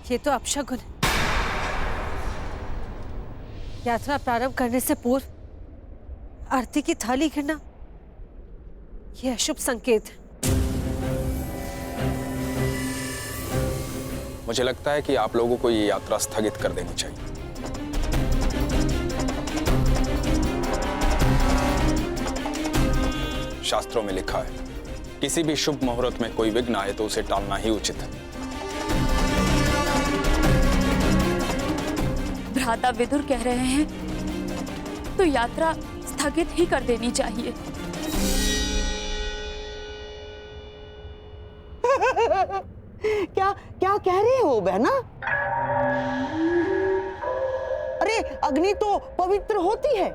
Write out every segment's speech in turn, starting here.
ये तो अपशगुन है। यात्रा प्रारंभ करने से पूर्व आरती की थाली गिरना यह अशुभ संकेत है। मुझे लगता है कि आप लोगों को ये यात्रा स्थगित कर देनी चाहिए। शास्त्रों में लिखा है, किसी भी शुभ मुहूर्त में कोई विघ्न आए तो उसे टालना ही उचित है। भ्राता विदुर कह रहे हैं तो यात्रा स्थगित ही कर देनी चाहिए। क्या क्या कह रहे हो बहना? अरे अग्नि तो पवित्र होती है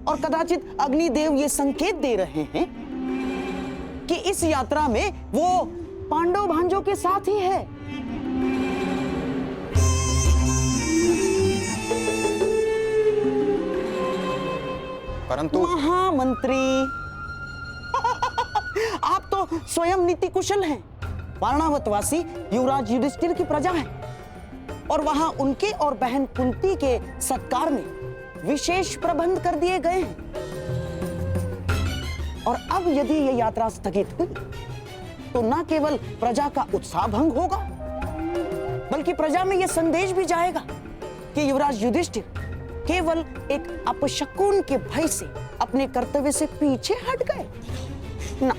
और कदाचित अग्निदेव ये संकेत दे रहे हैं कि इस यात्रा में वो पांडव भांजों के साथ ही है। परंतु महामंत्री आप तो स्वयं नीति कुशल हैं। वारणावतवासी युवराज युधिष्ठिर की प्रजा है और वहां उनके और बहन कुंती के सत्कार में विशेष प्रबंध कर दिए गए हैं। और अब यदि ये यात्रा स्थगित हुई तो न केवल प्रजा का उत्साह भंग होगा बल्कि प्रजा में यह संदेश भी जाएगा कि युवराज युधिष्ठिर केवल एक अपशकुन के भय से अपने कर्तव्य से पीछे हट गए ना।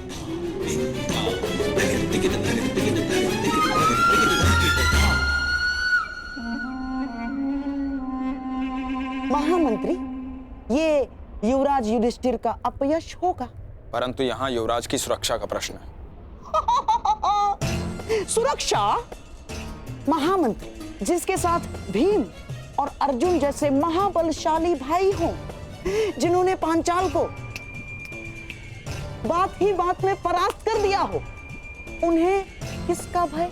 महामंत्री, ये युवराज युधिष्ठिर का अपयश होगा। परंतु यहाँ युवराज की सुरक्षा का प्रश्न है। सुरक्षा? महामंत्री, जिसके साथ भीम और अर्जुन जैसे महाबलशाली भाई हों, जिन्होंने पांचाल को बात ही बात में परास्त कर दिया हो, उन्हें किसका भय?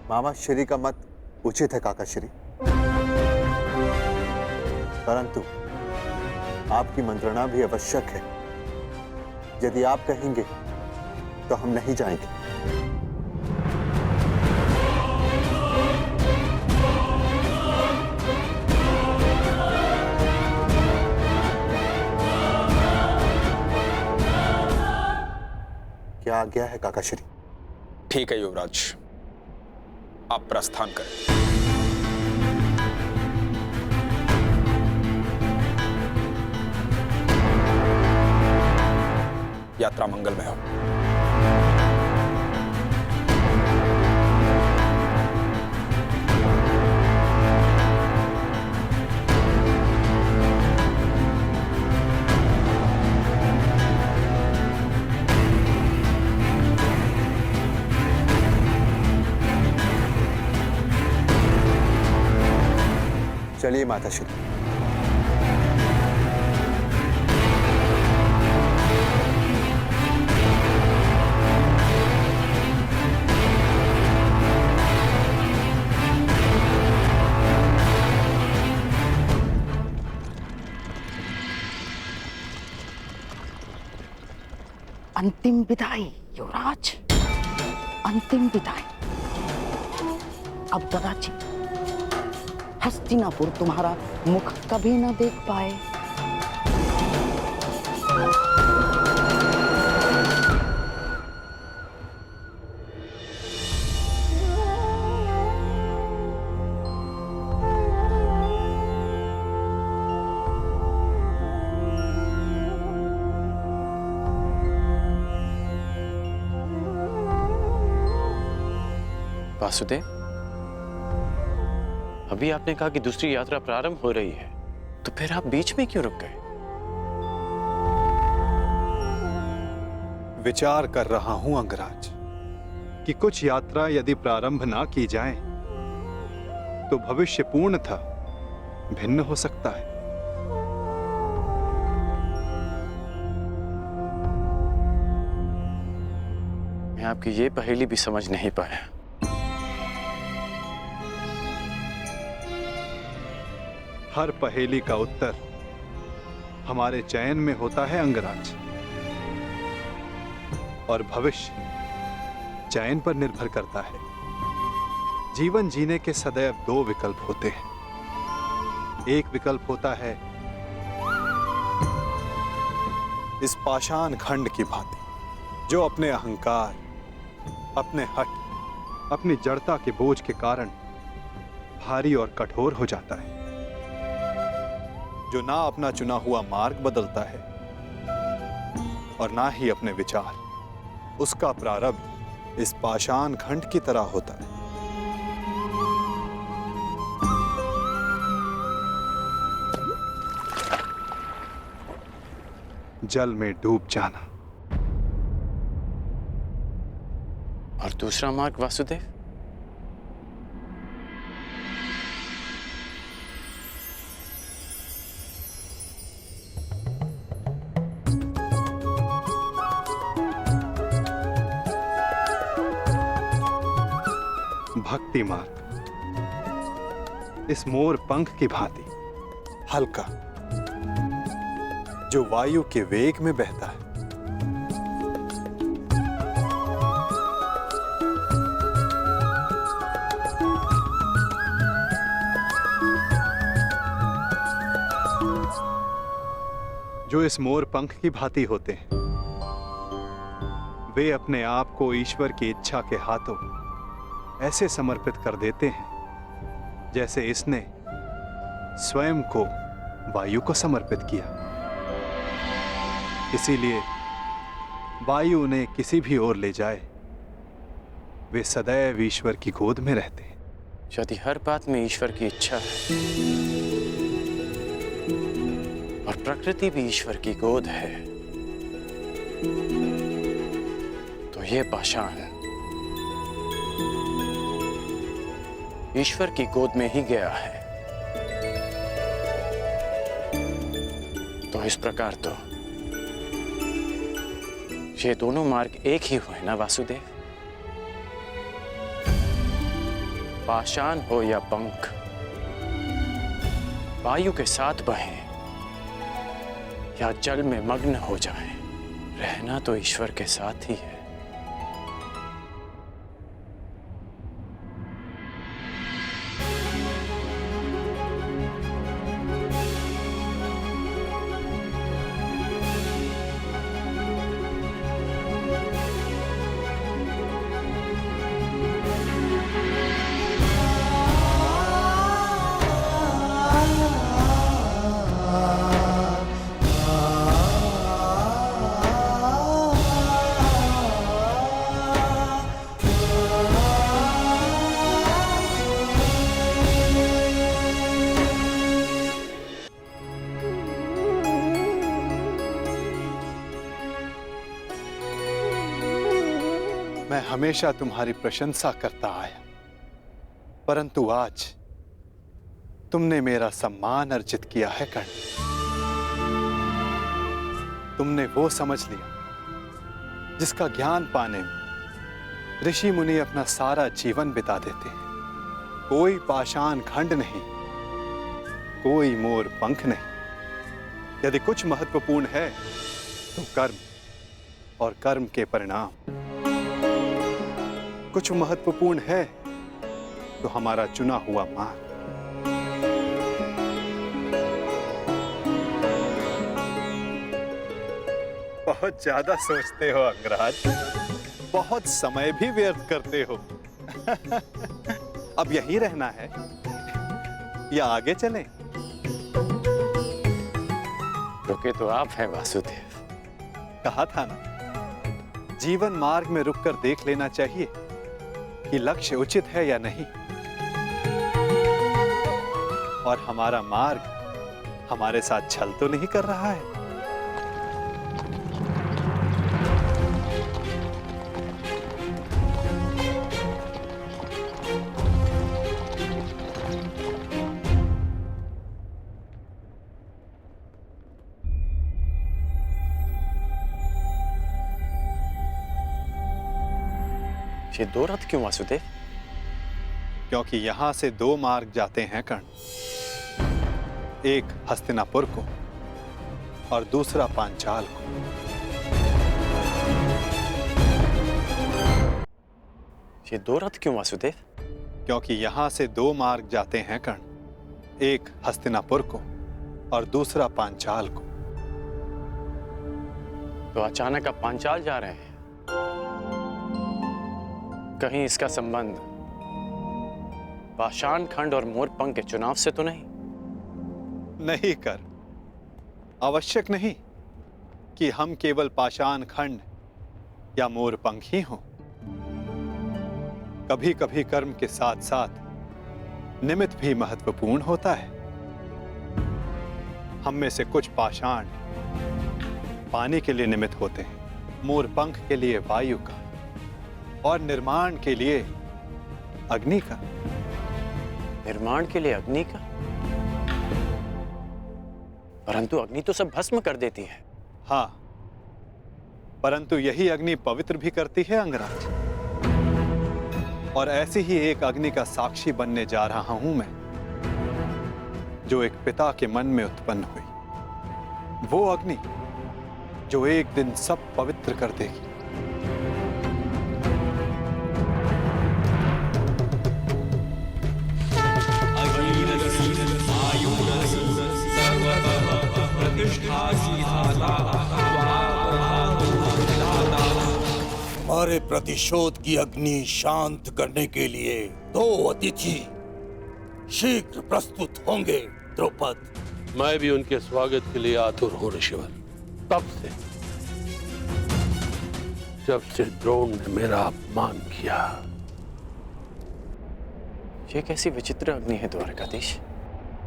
मामा श्री का मत उचित है काका श्री, परंतु आपकी मंत्रणा भी आवश्यक है। यदि आप कहेंगे तो हम नहीं जाएंगे। क्या आज्ञा है काका श्री? ठीक है युवराज, आप प्रस्थान करें। यात्रा मंगलमय हो। चलिए माता श्री। अंतिम विदाई युवराज, अंतिम विदाई। अब कदाचित हस्तिनापुर तुम्हारा मुख कभी न देख पाए। वासुदेव, अभी आपने कहा कि दूसरी यात्रा प्रारंभ हो रही है, तो फिर आप बीच में क्यों रुक गए? विचार कर रहा हूं अंगराज कि कुछ यात्रा यदि प्रारंभ ना की जाए तो भविष्य पूर्णतः भिन्न हो सकता है। मैं आपकी ये पहेली भी समझ नहीं पाया। हर पहेली का उत्तर हमारे चयन में होता है अंगराज, और भविष्य चयन पर निर्भर करता है। जीवन जीने के सदैव दो विकल्प होते हैं। एक विकल्प होता है इस पाषाण खंड की भांति, जो अपने अहंकार, अपने हट, अपनी जड़ता के बोझ के कारण भारी और कठोर हो जाता है, जो ना अपना चुना हुआ मार्ग बदलता है और ना ही अपने विचार। उसका प्रारब्ध इस पाषाण खंड की तरह होता है। जल में डूब जाना। और दूसरा मार्ग वासुदेव? भक्ति मार्ग, इस मोर पंख की भांति हल्का, जो वायु के वेग में बहता है। जो इस मोर पंख की भांति होते हैं, वे अपने आप को ईश्वर की इच्छा के हाथों ऐसे समर्पित कर देते हैं जैसे इसने स्वयं को वायु को समर्पित किया। इसीलिए वायु उन्हें किसी भी ओर ले जाए, वे सदैव ईश्वर की गोद में रहते हैं। यदि हर बात में ईश्वर की इच्छा है और प्रकृति भी ईश्वर की गोद है, तो ये पाषाण ईश्वर की गोद में ही गया है। तो इस प्रकार तो ये दोनों मार्ग एक ही हुए ना वासुदेव? पाषाण हो या पंख, वायु के साथ बहें या जल में मग्न हो जाएं, रहना तो ईश्वर के साथ ही है। मैं हमेशा तुम्हारी प्रशंसा करता आया, परंतु आज तुमने मेरा सम्मान अर्जित किया है कर्ण। तुमने वो समझ लिया जिसका ज्ञान पाने में ऋषि मुनि अपना सारा जीवन बिता देते हैं। कोई पाषाण खंड नहीं, कोई मोर पंख नहीं। यदि कुछ महत्वपूर्ण है तो कर्म और कर्म के परिणाम। कुछ महत्वपूर्ण है तो हमारा चुना हुआ मार्ग। बहुत ज्यादा सोचते हो अंगराज, बहुत समय भी व्यर्थ करते हो। अब यहीं रहना है या आगे चलें? रुके तो आप हैं वासुदेव। कहा था ना, जीवन मार्ग में रुककर देख लेना चाहिए कि लक्ष्य उचित है या नहीं, और हमारा मार्ग हमारे साथ छल तो नहीं कर रहा है। ये दो रथ क्यों वासुदेव? क्योंकि यहां से दो मार्ग जाते हैं कर्ण, एक हस्तिनापुर को और दूसरा पांचाल को। ये दो रथ क्यों वासुदेव? क्योंकि यहां से दो मार्ग जाते हैं कर्ण, एक हस्तिनापुर को और दूसरा पांचाल को। तो अचानक आप पांचाल जा रहे हैं? कहीं इसका संबंध पाषाण खंड और मोरपंख के चुनाव से तो नहीं? नहीं कर, आवश्यक नहीं कि हम केवल पाषाण खंड या मोरपंख ही हों। कभी कभी कर्म के साथ साथ निमित्त भी महत्वपूर्ण होता है। हम में से कुछ पाषाण पानी के लिए निमित्त होते हैं, मोरपंख के लिए वायु का, और निर्माण के लिए अग्नि का। निर्माण के लिए अग्नि का? परंतु अग्नि तो सब भस्म कर देती है। हाँ, परंतु यही अग्नि पवित्र भी करती है अंगराज। और ऐसी ही एक अग्नि का साक्षी बनने जा रहा हूं मैं, जो एक पिता के मन में उत्पन्न हुई। वो अग्नि जो एक दिन सब पवित्र कर देगी। हमारे प्रतिशोध की अग्नि शांत करने के लिए दो अतिथि शीघ्र प्रस्तुत होंगे द्रौपद। मैं भी उनके स्वागत के लिए आतुर हूं ऋषिवर। तब से जब से द्रोण ने मेरा अपमान किया। ये कैसी विचित्र अग्नि है द्वारकाधीश?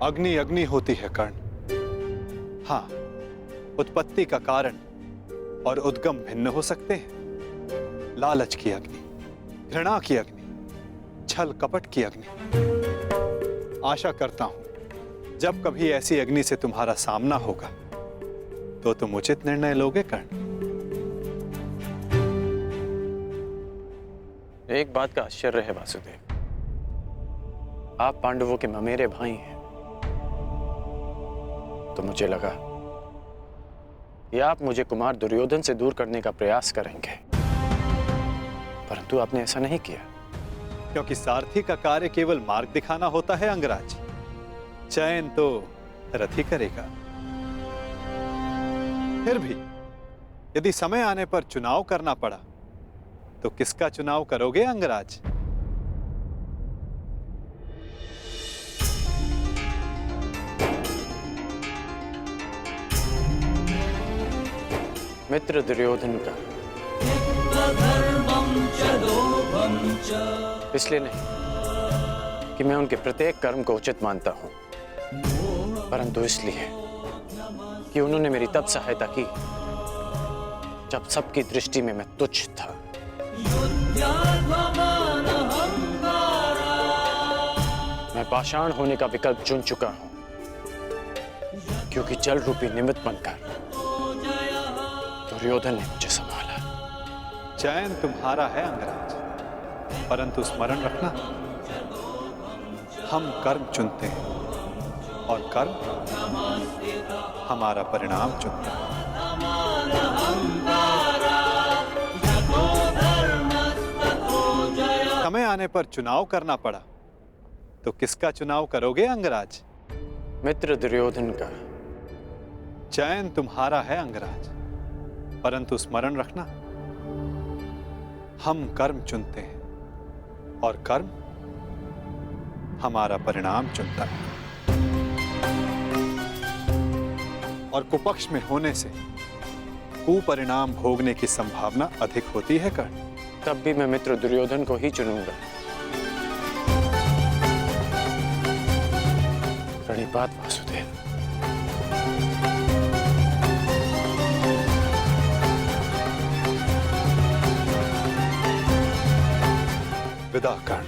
अग्नि अग्नि होती है कर्ण। हाँ, उत्पत्ति का कारण और उद्गम भिन्न हो सकते हैं। लालच की अग्नि, घृणा की अग्नि, छल कपट की अग्नि। आशा करता हूं जब कभी ऐसी अग्नि से तुम्हारा सामना होगा तो तुम उचित निर्णय लोगे कर्ण। एक बात का आश्चर्य है वासुदेव, आप पांडवों के ममेरे भाई हैं, तो मुझे लगा कि आप मुझे कुमार दुर्योधन से दूर करने का प्रयास करेंगे, परंतु आपने ऐसा नहीं किया। क्योंकि सारथी का कार्य केवल मार्ग दिखाना होता है अंगराज, चयन तो रथ ही करेगा। फिर भी यदि समय आने पर चुनाव करना पड़ा तो किसका चुनाव करोगे अंगराज? मित्र दुर्योधन का। इसलिए नहीं कि मैं उनके प्रत्येक कर्म को उचित मानता हूं, परंतु इसलिए कि उन्होंने मेरी तब सहायता की जब सबकी दृष्टि में मैं तुच्छ था। मैं पाषाण होने का विकल्प चुन चुका हूं, क्योंकि जल रूपी निमित्त बनकर दुर्योधन ने मुझे संभाला। चयन तुम्हारा है अंगराज, परंतु स्मरण रखना, हम कर्म चुनते हैं और कर्म हमारा परिणाम चुनता है। समय आने पर चुनाव करना पड़ा तो किसका चुनाव करोगे अंगराज? मित्र दुर्योधन का। चयन तुम्हारा है अंगराज, परंतु स्मरण रखना, हम कर्म चुनते हैं और कर्म हमारा परिणाम चुनता है। और कुपक्ष में होने से कुपरिणाम भोगने की संभावना अधिक होती है कर्ण। तब भी मैं मित्र दुर्योधन को ही चुनूंगा। प्रणिपात वासुदेव। विदा कर्ण।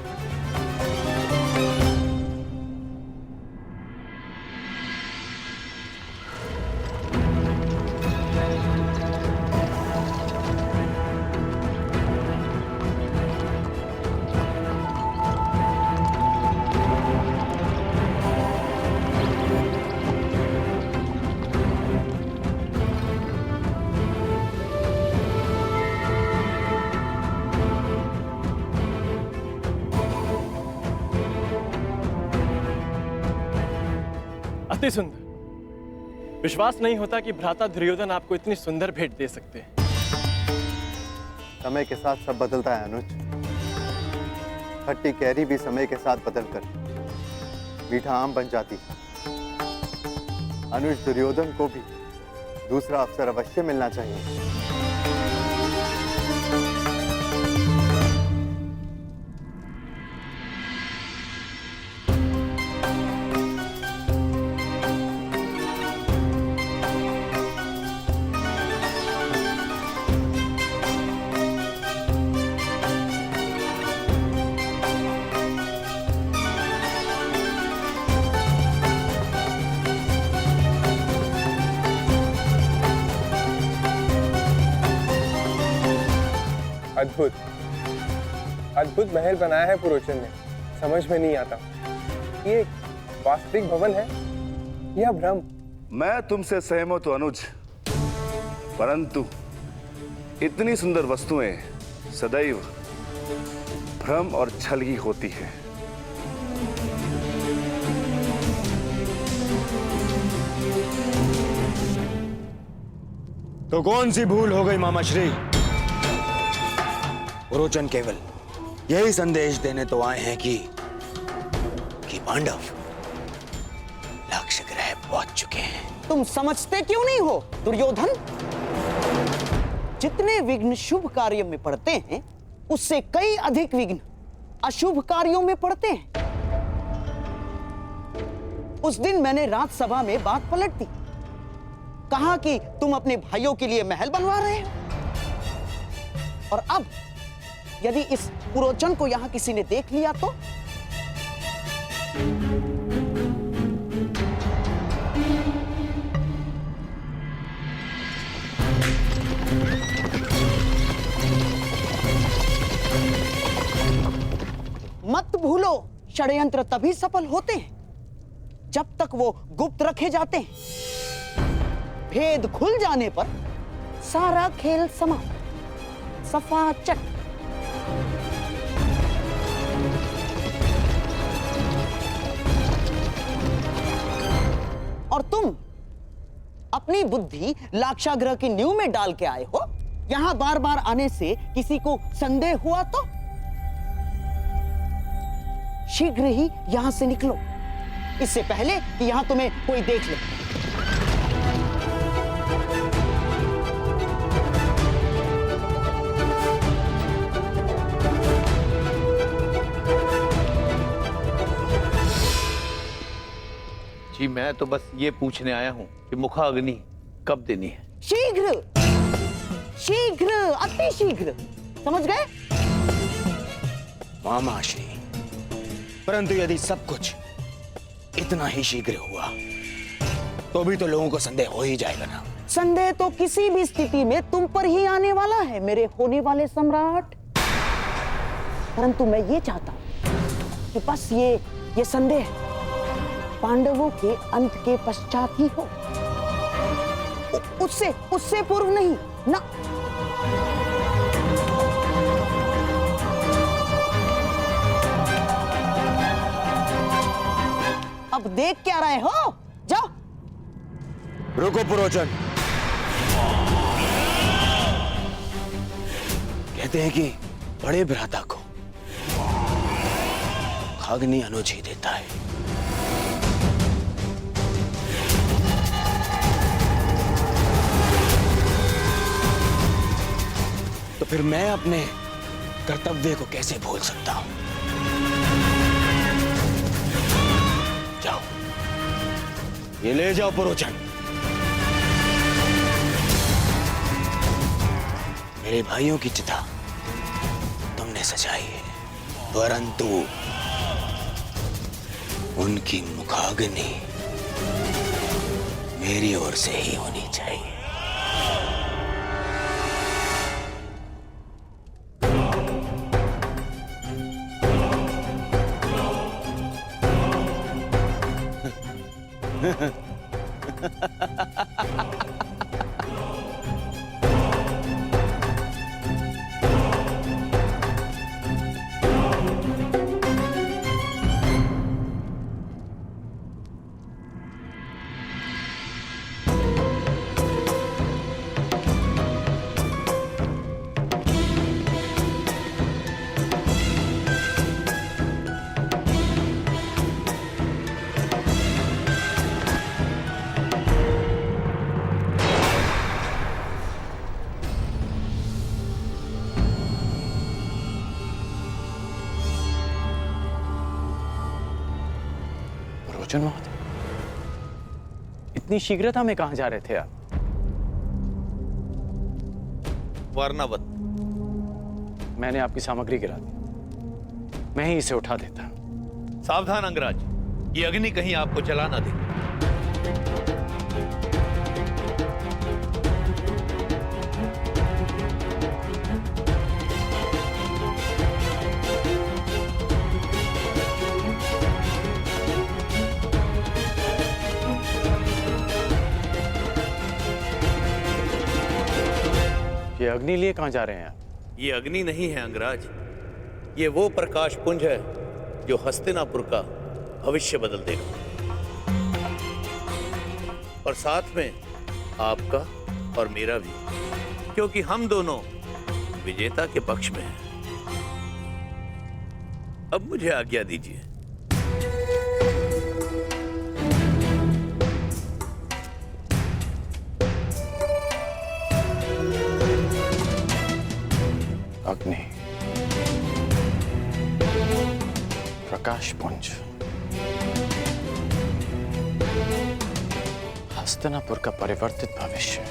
अति सुंदर। विश्वास नहीं होता कि भ्राता दुर्योधन आपको इतनी सुंदर भेंट दे सकते हैं। समय के साथ सब बदलता है अनुज। खट्टी कैरी भी समय के साथ बदलकर मीठा आम बन जाती है। अनुज, दुर्योधन को भी दूसरा अवसर अवश्य मिलना चाहिए। अद्भुत अद्भुत महल बनाया है पुरोचन ने। समझ में नहीं आता, ये वास्तविक भवन है या भ्रम? मैं तुमसे सहमत हूं अनुज, परंतु इतनी सुंदर वस्तुएं सदैव भ्रम और छल ही होती है। तो कौन सी भूल हो गई मामाश्री? पुरोचन केवल यही संदेश देने तो आए हैं कि पांडव लक्ष्य ग्रह पहुंच चुके हैं। तुम समझते क्यों नहीं हो दुर्योधन? जितने विघ्न शुभ कार्य में पड़ते हैं, उससे कई अधिक विघ्न अशुभ कार्यों में पड़ते हैं। उस दिन मैंने राजसभा में बात पलट दी। कहा कि तुम अपने भाइयों के लिए महल बनवा रहे हो, और अब यदि इस पुरोचन को यहां किसी ने देख लिया तो? मत भूलो, षड्यंत्र तभी सफल होते हैं जब तक वो गुप्त रखे जाते हैं। भेद खुल जाने पर सारा खेल समाप्त, सफा चट। और तुम अपनी बुद्धि लाक्षागृह की नींव में डाल के आए हो। यहां बार बार आने से किसी को संदेह हुआ तो शीघ्र ही यहां से निकलो, इससे पहले कि यहां तुम्हें कोई देख ले। जी मैं तो बस ये पूछने आया हूं कि मुखाग्नि कब देनी है? शीघ्र, शीघ्र, अति शीघ्र, समझ गए? मामाश्री, परंतु यदि सब कुछ इतना ही शीघ्र हुआ तो भी तो लोगों को संदेह हो ही जाएगा ना। संदेह तो किसी भी स्थिति में तुम पर ही आने वाला है मेरे होने वाले सम्राट। परंतु मैं ये चाहता हूं कि बस ये संदेह पांडवों के अंत के पश्चात ही हो, उससे पूर्व नहीं ना। अब देख क्या रहे हो? जाओ। रुको पुरोचन, कहते हैं कि बड़े भ्राता को खाग्नि अनुज ही देता है। तो फिर मैं अपने कर्तव्य को कैसे भूल सकता हूं? जाओ, ये ले जाओ पुरोचन। मेरे भाइयों की चिता तुमने सजाई है, परंतु उनकी मुखाग्नि मेरी ओर से ही होनी चाहिए। अर्जुन महोदय, इतनी शीघ्रता में कहां जा रहे थे आप? वर्णावत। मैंने आपकी सामग्री गिरा दी, मैं ही इसे उठा देता। सावधान अंगराज, ये अग्नि कहीं आपको जला ना दे। ये अग्नि लिए कहां जा रहे हैं आप? ये अग्नि नहीं है अंगराज, ये वो प्रकाश पुंज है जो हस्तिनापुर का भविष्य बदल देगा, और साथ में आपका और मेरा भी, क्योंकि हम दोनों विजेता के पक्ष में हैं। अब मुझे आज्ञा दीजिए। अग्नि, प्रकाश पुंज, हस्तिनापुर का परिवर्तित भविष्य।